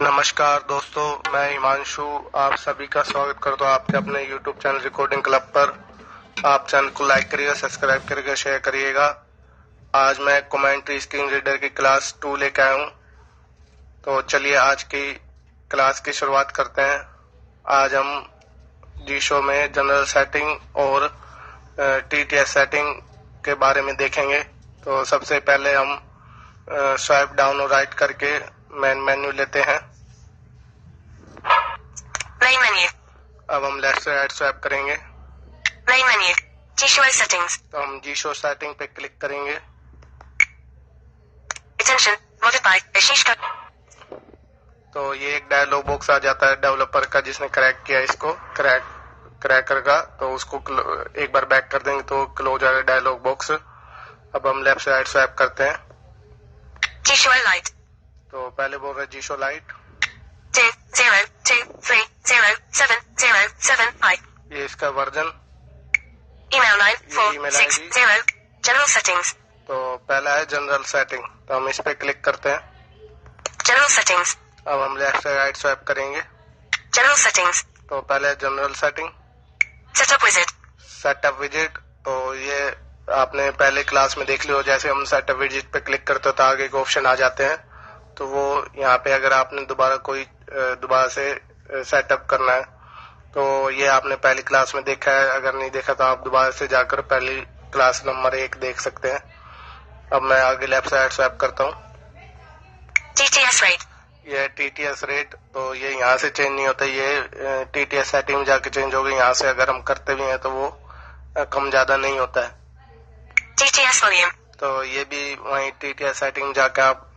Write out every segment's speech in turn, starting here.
नमस्कार दोस्तों, मैं हिमांशु आप सभी का स्वागत करता हूँ आपके अपने YouTube चैनल रिकॉर्डिंग क्लब पर। आप चैनल को लाइक करिएगा, सब्सक्राइब करिएगा, शेयर करिएगा। आज मैं कमेंट्री स्क्रीन रीडर की क्लास 2 लेकर आया हूँ। तो चलिए आज की क्लास की शुरुआत करते हैं। आज हम जीशो में जनरल सेटिंग और TTS सेटिंग के बारे में देखेंगे। तो सबसे पहले हम स्वाइप डाउन और राइट करके मेन मेन्यू लेते हैं। Main menu. अब हम लेफ्ट से राइट स्वाइप करेंगे। Main menu. Jieshuo settings. तो हम जीशो सेटिंग पे क्लिक करेंगे। अटेंशन मॉडिफाई आशीष का। तो ये एक डायलॉग बॉक्स आ जाता है डेवलपर का, जिसने क्रैक किया इसको, क्रैकर का। तो उसको एक बार बैक कर देंगे तो क्लोज आएगा डायलॉग बॉक्स। अब हम लेफ्ट से राइट स्वाइप करते हैं। जीशो लाइट। तो पहले बोल रहे जीशो लाइट 202307075। ये इसका version. Email email 9460 general settings. तो पहला है जनरल सेटिंग, तो हम इस पे क्लिक करते हैं। General settings. अब हम लेफ्ट से राइट स्वाइप करेंगे। General settings. तो पहले general setting setup visit. Setup visit. तो ये आपने पहले क्लास में देख लियो, जैसे हम सेटअप विजिट पे क्लिक करते हो तो आगे के ऑप्शन आ जाते हैं। तो वो यहाँ पे अगर आपने दोबारा से सेटअप करना है तो ये आपने पहली क्लास में देखा है। अगर नहीं देखा तो आप दोबारा से जाकर पहली क्लास नंबर 1 देख सकते हैं। अब मैं आगे लेफ्ट साइड स्वैप करता हूँ। TTS rate. ये TTS रेट, तो ये यहाँ से चेंज नहीं होता, ये TTS सेटिंग में जाके चेंज होगा। यहाँ से अगर हम करते भी हैं तो वो कम ज्यादा नहीं होता है। TTS volume. तो ये भी वही TTS सेटिंग जाके आप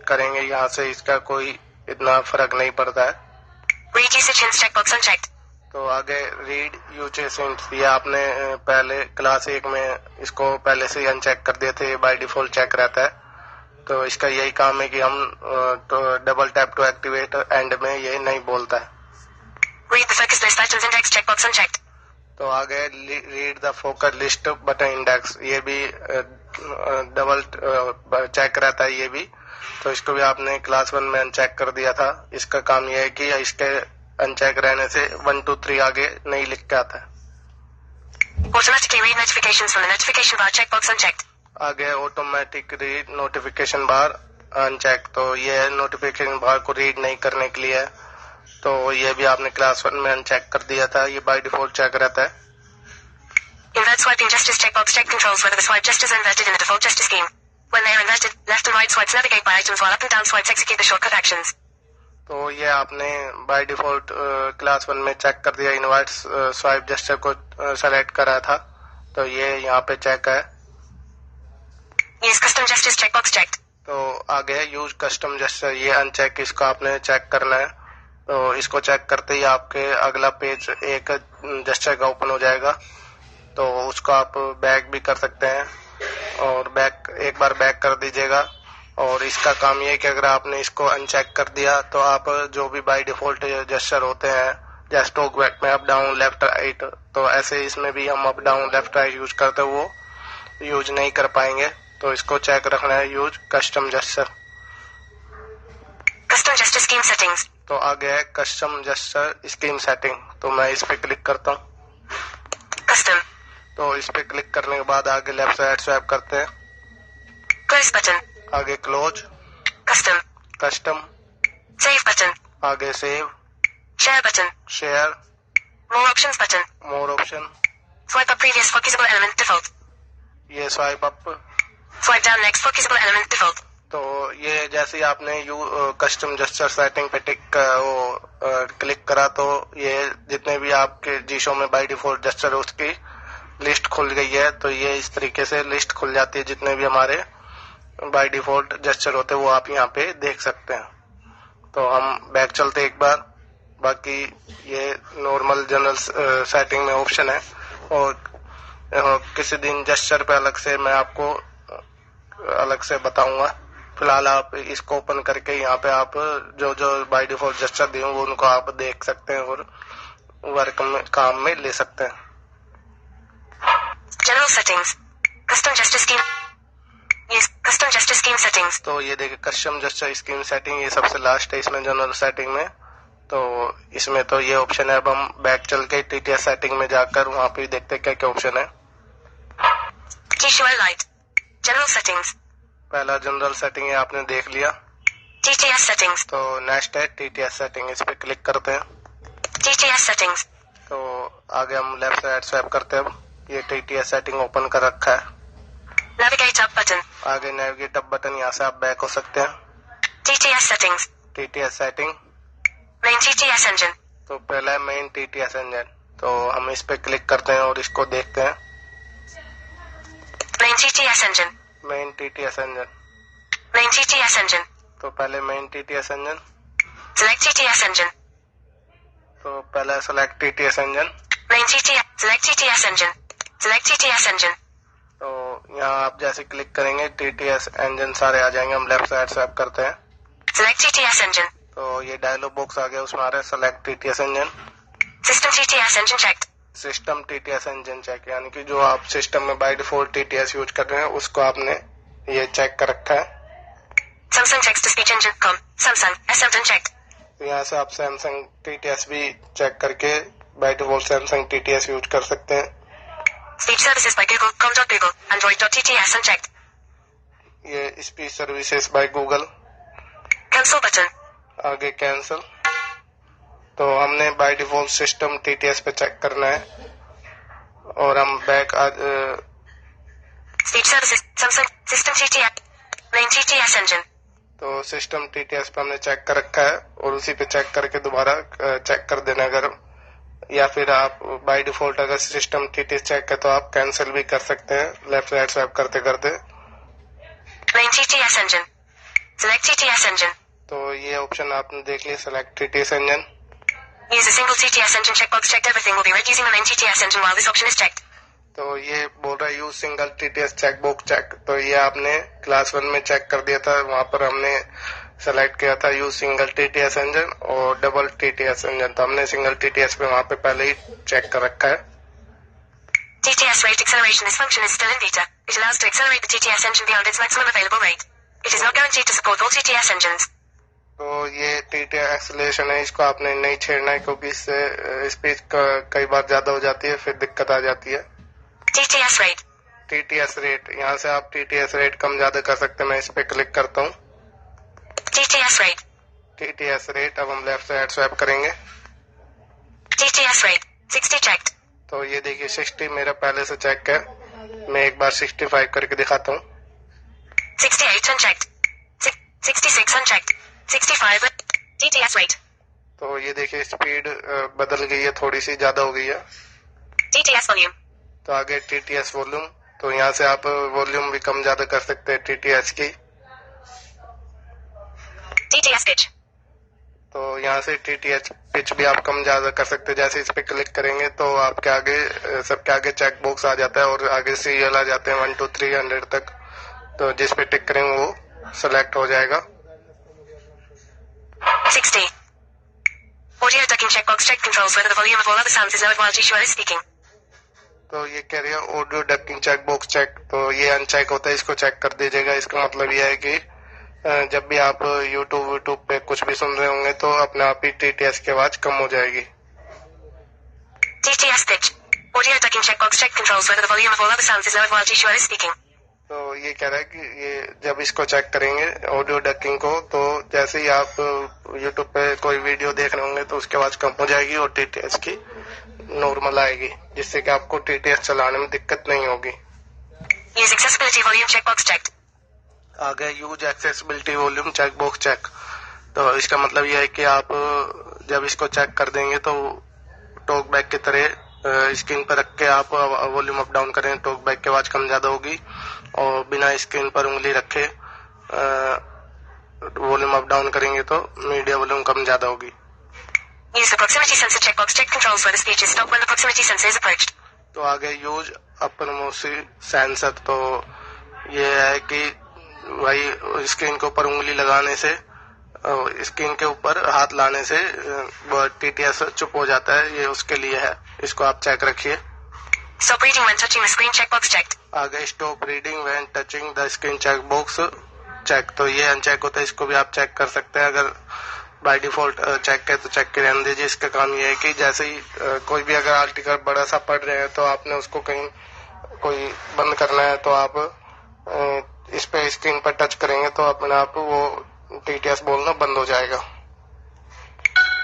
करेंगे। यहाँ से इसका कोई इतना फर्क नहीं पड़ता है। Read usage hints checkbox unchecked. तो आगे रीड यूसेज हिंट्स, ये आपने पहले क्लास 1 में इसको पहले से ही अनचेक कर दिए थे, बाय डिफॉल्ट चेक रहता है। तो इसका यही काम है कि हम तो double tap to activate end में ये नहीं बोलता है। Read the focus list items index checkbox unchecked. तो आगे read the focus list button index, ये भी डबल चेक रहता है ये भी। तो इसको भी आपने क्लास 1 में अनचेक कर दिया था। इसका काम यह है कि इसके अनचेक रहने से 1 2 3 आगे नहीं लिख के आता है। Automatically read notifications from the notification bar checkbox unchecked. आगे ऑटोमेटिक रीड नोटिफिकेशन बार अनचेक, तो ये नोटिफिकेशन बार को रीड नहीं करने के लिए है। तो ये भी आपने क्लास 1 में अनचेक कर दिया था, ये बाय डिफॉल्ट चेक रहता है। Invert swiping justice checkbox check controls whether the swipe gestures are inverted in the default gesture scheme. When they are inverted, left and right swipes navigate by items while up and down swipes execute the shortcut actions. तो ये आपने by default class 1 में check कर दिया, invert swipe gesture को select करा था। तो ये यहाँ पे चेक है। Use custom gestures checkbox checked. तो आगे यूज कस्टम जेस्चर, ये अनचेक, इसको आपने चेक करना है। तो इसको चेक करते ही आपके अगला पेज एक जेस्चर का ओपन हो जाएगा। तो उसको आप बैक भी कर सकते हैं, और एक बार बैक कर दीजिएगा। और इसका काम ये है कि अगर आपने इसको अनचेक कर दिया तो आप जो भी बाय डिफॉल्ट जेस्चर होते हैं, जैसे टॉक बैक में अप डाउन लेफ्ट राइट, तो ऐसे इसमें भी हम up down left right use करते वो यूज नहीं कर पाएंगे। तो इसको चेक रखना है, use custom gesture. Custom gesture scheme settings. तो आगे है कस्टम जेस्चर स्कीम सेटिंग, तो मैं इस पे क्लिक करता हूँ। कस्टम। तो इस पे क्लिक करने के बाद आगे लेफ्ट साइड स्वैप करते हैं। Close button. आगे क्लोज। कस्टम। Save button. आगे save. Share button. Share. More options button. More option. Swipe up previous focusable element default. ये swipe up. Swipe down next focusable element default. तो ये जैसे ही आपने कस्टम जेस्चर सेटिंग पे click करा तो ये जितने भी आपके जीशो में बाय डिफॉल्ट जेस्चर है उसकी लिस्ट खुल गई है। तो ये इस तरीके से लिस्ट खुल जाती है, जितने भी हमारे बाय डिफॉल्ट जेस्चर होते हैं वो आप यहाँ पे देख सकते हैं। तो हम बैक चलते एक बार। बाकी ये नॉर्मल जनरल सेटिंग में ऑप्शन है, और किसी दिन जेस्चर पे अलग से मैं आपको अलग से बताऊंगा। फिलहाल आप इसको ओपन करके यहाँ पे आप जो जो बाय डिफॉल्ट जेस्चर दिए वो उनको आप देख सकते हैं और वर्क में काम में ले सकते हैं। General settings custom gesture scheme Use custom gesture scheme settings. तो ये देखिए कस्टम जेस्चर स्कीम सेटिंग, ये सबसे लास्ट है इसमें जनरल सेटिंग में। तो इसमें तो ये ऑप्शन है। अब हम बैक चल के TTS सेटिंग में जाकर वहाँ पे देखते हैं क्या क्या ऑप्शन है। T-Show Light. General settings. पहला जनरल सेटिंग है, आपने देख लिया। TTS settings. तो नेक्स्ट है TTS सेटिंग, इस पे क्लिक करते हैं। TTS settings. तो आगे हम लेफ्ट साइड स्वैप करते हैं। अब ये TTS सेटिंग ओपन कर रखा है। Navigate up button. आगे नेविगेट अप बटन, यहाँ से आप बैक हो सकते हैं। TTS settings. TTS setting. Main TTS engine. तो पहला है मेन TTS इंजन, तो हम इस पे क्लिक करते हैं और इसको देखते हैं। Main TTS engine. Main TTS engine. Main TTS engine. तो पहले main TTS engine, Select TTS engine. तो पहला select TTS engine. Main TTS. Select TTS engine. Select TTS engine. तो यहाँ आप जैसे क्लिक करेंगे TTS इंजन सारे आ जाएंगे। हम लेफ्ट साइड स्वैप करते हैं। Select TTS engine. तो ये डायलॉग बॉक्स आ गया, उसमें आ रहा है select TTS engine. System TTS engine checked. System TTS engine check, यानी कि जो आप सिस्टम में बाय डिफॉल्ट TTS यूज कर रहे हैं उसको आपने ये चेक कर रखा है। Samsung text to speech engine. Samsung S7 checked. तो यहाँ से आप सैमसंग TTS भी चेक करके by default Samsung TTS use कर सकते हैं। Speech services by Google. Com.Google. Android.TTS unchecked. ये speech services by Google. Cancel button. आगे कैंसिल। तो हमने बाय डिफॉल्ट सिस्टम TTS पे चेक करना है और हम back Speech services. Samsung system TTS. Main TTS engine. तो सिस्टम TTS पे हमने चेक कर रखा है और उसी पे चेक करके दोबारा चेक कर देना। अगर या फिर आप बाय डिफॉल्ट अगर सिस्टम TTS चेक है तो आप कैंसिल भी कर सकते हैं लेफ्ट साइड स्वैप करते करते। Main TTS engine. Select TTS engine. तो ये ऑप्शन आपने देख लिया, select TTS engine. Use a single TTS engine checkbox checked. Everything will be read using the main TTS engine while this option is checked. तो ये बोल रहा है use single TTS checkbox check. तो ये आपने क्लास 1 में चेक कर दिया था, वहां पर हमने सेलेक्ट किया था यूज सिंगल TTS इंजन और डबल TTS इंजन। तो हमने सिंगल TTS पे वहां पे पहले ही चेक कर रखा है। TTS rate acceleration. This function is still in beta. It allows to accelerate the TTS engine beyond its maximum available rate. It is not guaranteed to support all TTS engines. तो ये TTS acceleration है, इसको आपने नहीं छेड़ना है क्योंकि इससे speed कई बार ज्यादा हो जाती है, फिर दिक्कत आ जाती है। TTS rate. TTS रेट, यहाँ से आप TTS रेट कम ज्यादा कर सकते हैं। मैं इस पे क्लिक करता हूँ। TTS rate. TTS रेट, अब हम लेफ्ट साइड स्वैप करेंगे। TTS rate. 60 checked. तो ये देखिए 60 मेरा पहले से चेक है। मैं एक बार 65 करके दिखाता हूँ। 68 unchecked. 66 unchecked. 65. TTS rate. तो ये देखिए स्पीड बदल गई है, थोड़ी सी ज्यादा हो गई है। TTS volume. तो आगे TTS वॉल्यूम, तो यहाँ से आप वॉल्यूम भी कम ज्यादा कर सकते हैं TTS की। TTS pitch. तो यहाँ से TTS पिच भी आप कम ज्यादा कर सकते हैं। जैसे इस पे क्लिक करेंगे तो आपके आगे सबके आगे चेक बॉक्स आ जाता है और आगे सीरियल आ जाते हैं 1 to 300 तक। तो जिस पे टिक करेंगे वो सेलेक्ट हो जाएगा। 60. Audio ducking checkbox check controls whether the volume of all other sounds is lowered while Joshua is speaking. तो ये कह रही है audio ducking check box check, तो ये अनचेक होता है, इसको चेक कर दीजिएगा। इसका मतलब ये है कि जब भी आप यूट्यूब पे कुछ भी सुन रहे होंगे तो अपने आप ही TTS की आवाज कम हो जाएगी। TTS pitch. Audio ducking checkbox check controls whether the volume of all other sounds is lowered while Joshua is speaking. तो ये कह रहा है कि ये जब इसको चेक करेंगे ऑडियो डकिंग को, तो जैसे ही आप यूट्यूब पे कोई वीडियो देख रहे होंगे तो उसकी आवाज कम हो जाएगी और TTS की नॉर्मल आएगी, जिससे कि आपको TTS चलाने में दिक्कत नहीं होगी। Use accessibility volume checkbox checked. आगे use accessibility volume check box check. तो इसका मतलब यह है कि आप जब इसको चेक कर देंगे तो टॉक बैक की तरह स्क्रीन पर रख के आप वॉल्यूम अप डाउन करें, टॉक बैक की आवाज कम ज्यादा होगी और बिना स्क्रीन पर उंगली रखे वॉल्यूम अप डाउन करेंगे तो मीडिया वॉल्यूम कम ज्यादा होगी। Use the proximity sensor checkbox check controls where the speech is stopped when the proximity sensor is approached. तो आगे यूज अपोक्सिमिटी सेंसर, तो ये है कि वही स्क्रीन के ऊपर उंगली लगाने से, स्क्रीन के ऊपर हाथ लाने से TTS चुप हो जाता है, ये उसके लिए है, इसको आप चेक रखिए। Stop reading when touching the screen checkbox checked. आगे stop reading when touching the screen check box check, तो ये अनचेक होता है, इसको भी आप चेक कर सकते हैं। अगर बाय डिफॉल्ट चेक है तो चेक के रहने दीजिए। इसका काम ये है कि जैसे ही कोई भी अगर आर्टिकल बड़ा सा पढ़ रहे हैं तो आपने उसको कहीं कोई बंद करना है तो आप इस पे स्क्रीन पर टच करेंगे तो अपने आप वो टीटीएस बोलना बंद हो जाएगा।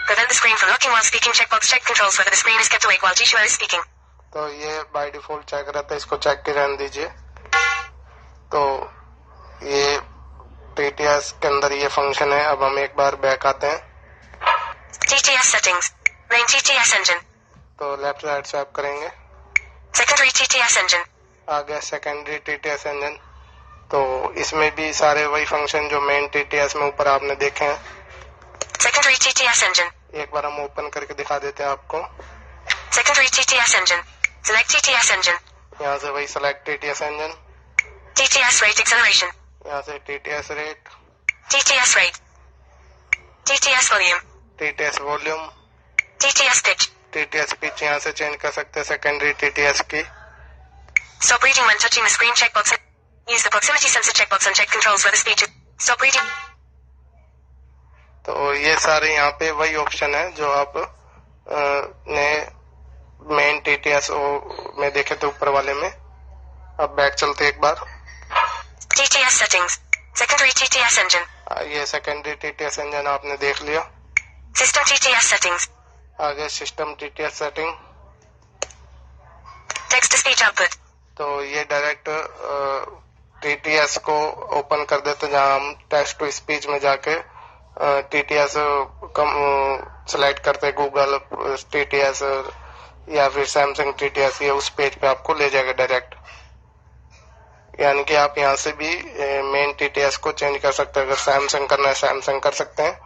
Prevent the screen from locking while speaking. Checkbox check controls whether the screen is kept awake while Jishua is speaking. तो ये बाय डिफॉल्ट चेक रहता है, इसको चेक के रहने दीजिए। तो ये टीटीएस के अंदर ये फंक्शन है। अब हम एक बार बैक आते हैं। TTS settings. Main TTS engine. तो लेफ्ट साइड स्वैप करेंगे। Secondary TTS engine. आ गया सेकेंडरी टीटीएस इंजन। तो इसमें भी सारे वही फंक्शन जो मेन टीटीएस में ऊपर आपने देखे हैं। Secondary TTS engine. एक बार हम ओपन करके दिखा देते हैं आपको। Secondary TTS engine. Select TTS engine. यहाँ से वही select TTS engine, TTS rate acceleration. यहाँ से TTS rate, TTS rate. TTS volume. TTS volume, TTS pitch. TTS pitch यहाँ से चेंज कर सकते हैं सेकेंडरी टीटीएस की। Stop reading when touching the screen checkbox. Use the proximity sensor checkbox and check controls where the speech is. Stop reading. तो ये सारे यहाँ पे वही ऑप्शन है जो आप ने मेन टीटीएस में देखे थे ऊपर वाले में। अब बैक चलते एक बार। TTS settings. Secondary TTS engine. ये सेकेंडरी टीटीएस इंजन आपने देख लिया। System TTS settings. आगे system TTS setting. Text to speech output. तो ये डायरेक्ट टीटीएस को ओपन कर देते जहाँ हम टेक्स्ट टू स्पीच में जाके टीटीएस कम सेलेक्ट करते, गूगल टीटीएस या फिर सैमसंग टीटीएस, ये उस पेज पे आपको ले जाएगा डायरेक्ट। यानी कि आप यहाँ से भी मेन टीटीएस को चेंज कर सकते हैं। अगर सैमसंग करना है सैमसंग कर सकते हैं,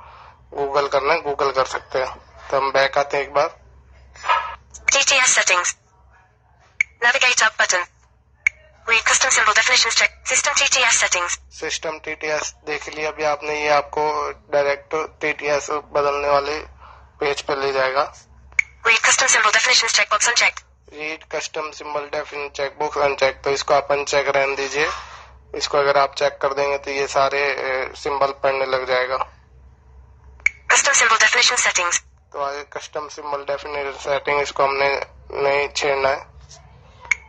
गूगल करना है गूगल कर सकते हैं। तो हम बैक आते हैं एक बार। TTS settings. Navigate up button. Read custom symbol definitions check. System TTS settings. System TTS देख लिया अभी आपने, ये आपको डायरेक्ट टीटीएस बदलने वाले पेज पे ले जाएगा। Read custom symbol definitions checkbox unchecked. Read custom symbol definitions checkbox uncheck, तो इसको आप अनचेक रहने दीजिए। इसको अगर आप चेक कर देंगे तो ये सारे सिंबल पढ़ने लग जाएगा। Custom symbol definition settings. तो आगे कस्टम सिंबल डेफिनेशन सेटिंग, इसको हमने नहीं छेड़ना है।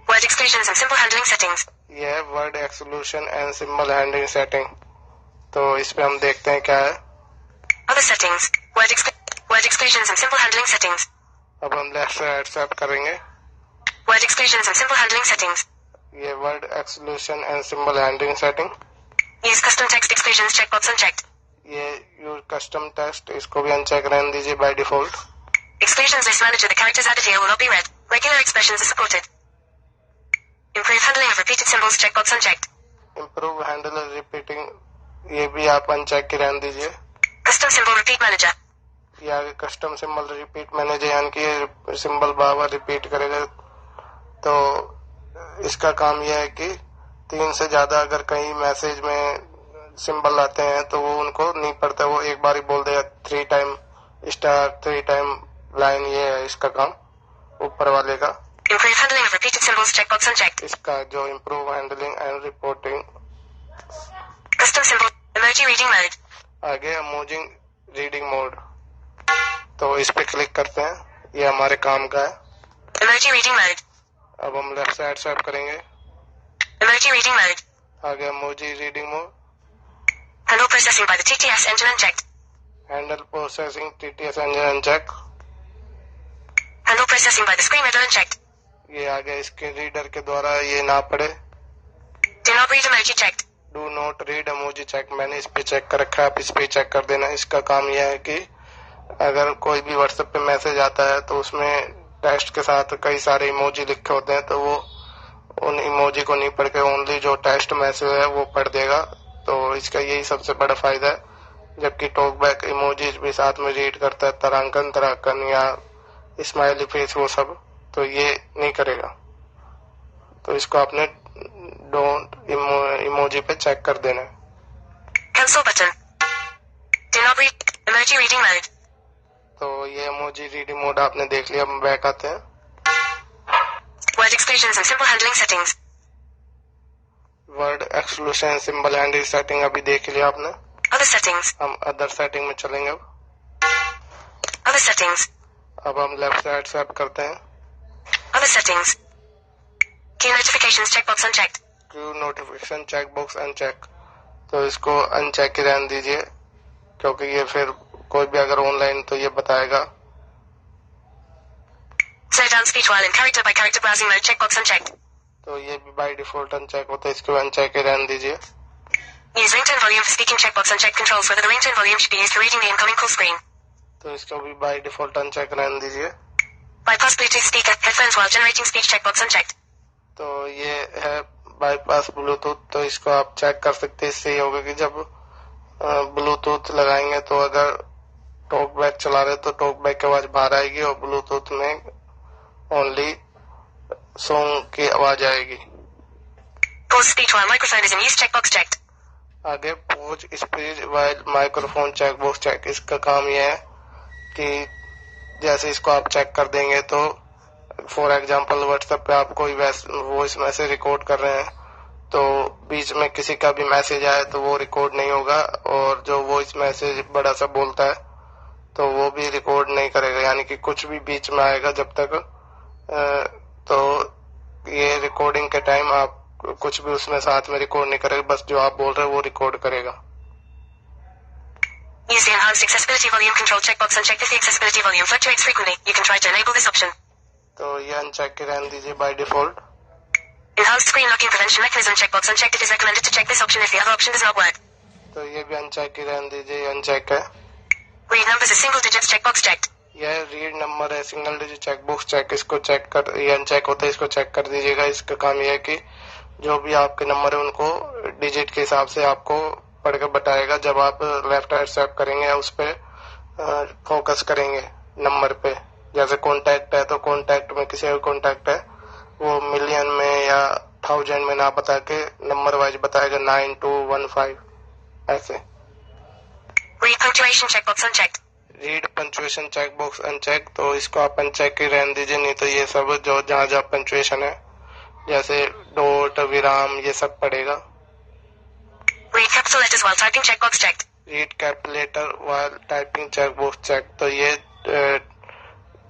Word exclusions and symbol handling settings. ये है word exclusion and symbol handling setting. तो इस पे हम देखते हैं क्या है। Other settings. Word exclusions and symbol handling settings. अब हम लेफ्ट साइड स्वैप करेंगे। Word exclusions and symbol handling settings. ये word exclusion and symbol handling setting. Use custom text exclusions checkbox unchecked. ये यूज कस्टम टेक्स्ट, इसको भी uncheck रहने दीजिए by default. Exclusions list manager. The characters added here will not be read. Regular expressions are supported. Improve handling of repeated symbols checkbox unchecked. Improve handle repeating, ये भी आप uncheck के रहने दीजिए। Custom symbol repeat manager. ये आगे custom symbol repeat manager, यानी कि सिंबल बार बार रिपीट करेगा। तो इसका काम यह है कि 3 से ज्यादा अगर कहीं मैसेज में सिंबल आते हैं तो वो उनको नहीं पड़ता, वो एक बार ही बोल देगा 3 टाइम स्टार 3 टाइम लाइन। ये है इसका काम ऊपर वाले का। Improve handling of repeated symbols checkbox unchecked. इसका जो improve handling and reporting. Custom symbol emoji reading mode. आगे इमोजी रीडिंग मोड, तो इस पे क्लिक करते हैं, ये हमारे काम का है। Emoji reading mode. अब हम लेफ्ट साइड स्वैप करेंगे। Emoji reading mode. आगे emoji reading mode. Handle processing by the TTS engine unchecked. Handle processing TTS engine uncheck. Handle processing by the screen reader unchecked. ये आगे screen reader के द्वारा ये ना पढ़े। Do not read emoji checked. Do not read emoji check, मैंने इस पे चेक कर रखा है, आप इस पे चेक कर देना। इसका काम यह है कि अगर कोई भी व्हाट्सएप पे मैसेज आता है तो उसमें टेक्स्ट के साथ कई सारे इमोजी लिखे होते हैं, तो वो उन इमोजी को नहीं पढ़ के ओनली जो टेक्स्ट मैसेज है वो पढ़ देगा। तो इसका यही सबसे बड़ा फायदा है। जबकि टॉक बैक इमोजीज भी साथ में रीड करता है, तरांकन तरांकन या स्माइली फेस वो सब, तो ये नहीं करेगा। तो इसको आपने डोंट इमोजी पे चेक कर देना है। Cancel button. Do not read emoji reading mode. तो ये इमोजी रीडिंग मोड आपने देख लिया। हम बैक आते हैं। Word exclusion exclusions and symbol handling settings. Word exclusion symbol handling setting अभी देख लिया आपने। Other settings. हम अदर सेटिंग में चलेंगे अब। Other settings. अब हम लेफ्ट साइड स्वैप करते हैं। Other settings. Queue notifications checkbox unchecked. Q notification checkbox uncheck, तो इसको अनचेक ही रहने दीजिए, क्योंकि ये फिर कोई भी अगर ऑनलाइन तो ये बताएगा। Slow down speech while in character by character browsing mode checkbox unchecked. तो ये भी बाय डिफॉल्ट अनचेक होता है, इसको अनचेक ही रहने दीजिए। Use ringtone volume for speaking checkbox unchecked controls whether the ringtone volume should be used for reading the incoming call screen. तो इसको भी बाय डिफॉल्ट अनचेक रहने दीजिए। Bypass Bluetooth speaker headphones while generating speech checkbox unchecked. तो ये है bypass Bluetooth, तो इसको आप चेक कर सकते हैं। इससे ये होगा कि जब ब्लूटूथ लगाएंगे तो अगर टॉक बैक चला रहे तो टॉक बैक की आवाज बाहर आएगी और ब्लूटूथ में ओनली सॉन्ग की आवाज आएगी। Pause speech while microphone is in use checkbox checked. आगे pause speech while microphone checkbox check, इसका काम यह है कि जैसे इसको आप चेक कर देंगे तो फॉर एग्जांपल व्हाट्सएप पे आप कोई वॉइस मैसेज रिकॉर्ड कर रहे हैं तो बीच में किसी का भी मैसेज आए तो वो रिकॉर्ड नहीं होगा, और जो वॉइस मैसेज बड़ा सा बोलता है तो वो भी रिकॉर्ड नहीं करेगा, यानी कि कुछ भी बीच में आएगा जब तक तो ये रिकॉर्डिंग के टाइम आप कुछ भी उसमें साथ में रिकॉर्ड नहीं करेगा, बस जो आप बोल रहे हैं वो रिकॉर्ड करेगा। Use the enhanced accessibility volume control checkbox unchecked if the accessibility volume fluctuates frequently. You can try to enable this option. तो ये अनचेक के रहने दीजिए by default. Enhanced screen locking prevention mechanism checkbox unchecked. It is recommended to check this option if the other option does not work. तो ये भी uncheck ही रहने दीजिए, ये अनचेक है। Read numbers as single digits checkbox checked. यह read number है single digit checkbox check, इसको चेक कर, ये अनचेक होता है, इसको चेक कर दीजिएगा। इसका काम यह है कि जो भी आपके नंबर है उनको डिजिट के हिसाब से आपको पढ़कर बताएगा। जब आप लेफ्ट हैंड स्वैप करेंगे उस पर फोकस करेंगे नंबर पे, जैसे कॉन्टैक्ट है तो कॉन्टैक्ट में किसी का कॉन्टैक्ट है वो मिलियन में या 1000 में ना बता के नंबर वाइज बताएगा 9215 ऐसे। Read punctuation checkbox unchecked. Read punctuation checkbox uncheck, तो इसको आप अनचेक ही रहने दीजिए, नहीं तो ये सब जो जहाँ जहाँ पंक्चुएशन है जैसे डॉट विराम ये सब पड़ेगा। Read capital letters while typing checkbox checked. Read calculator while typing checkbox check, तो ये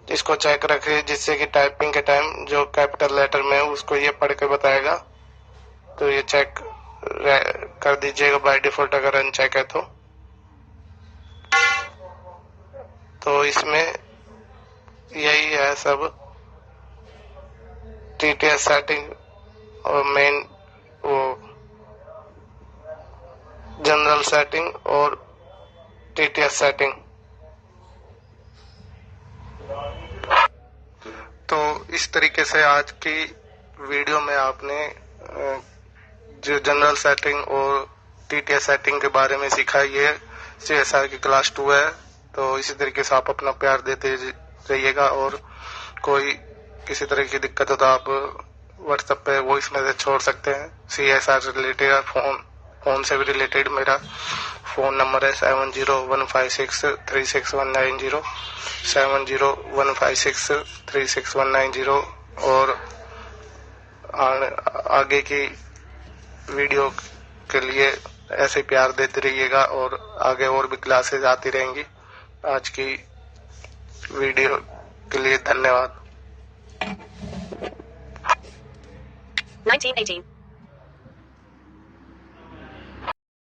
इसको चेक रखिए जिससे कि टाइपिंग के टाइम जो कैपिटल लेटर में है उसको ये पढ़ के बताएगा, तो ये चेक कर दीजिएगा बाय डिफॉल्ट अगर अनचेक है तो इसमें यही है सब टीटीएस सेटिंग और मेन वो जनरल सेटिंग और टीटीएस सेटिंग। तो इस तरीके से आज की वीडियो में आपने जो जनरल सेटिंग और टीटीएस सेटिंग के बारे में सीखा। ये सीएसआर की क्लास 2 है, तो इसी तरीके से आप अपना प्यार देते रहिएगा, और कोई किसी तरह की दिक्कत हो तो आप व्हाट्सएप पे वॉइस मैसेज छोड़ सकते हैं। सीएसआर से रिलेटेड फोन से भी रिलेटेड मेरा फोन नंबर है 7015636190 7015636190, और आगे की वीडियो के लिए ऐसे प्यार देते रहिएगा, और आगे और भी क्लासेस आती रहेंगी। आज की वीडियो के लिए धन्यवाद। 1918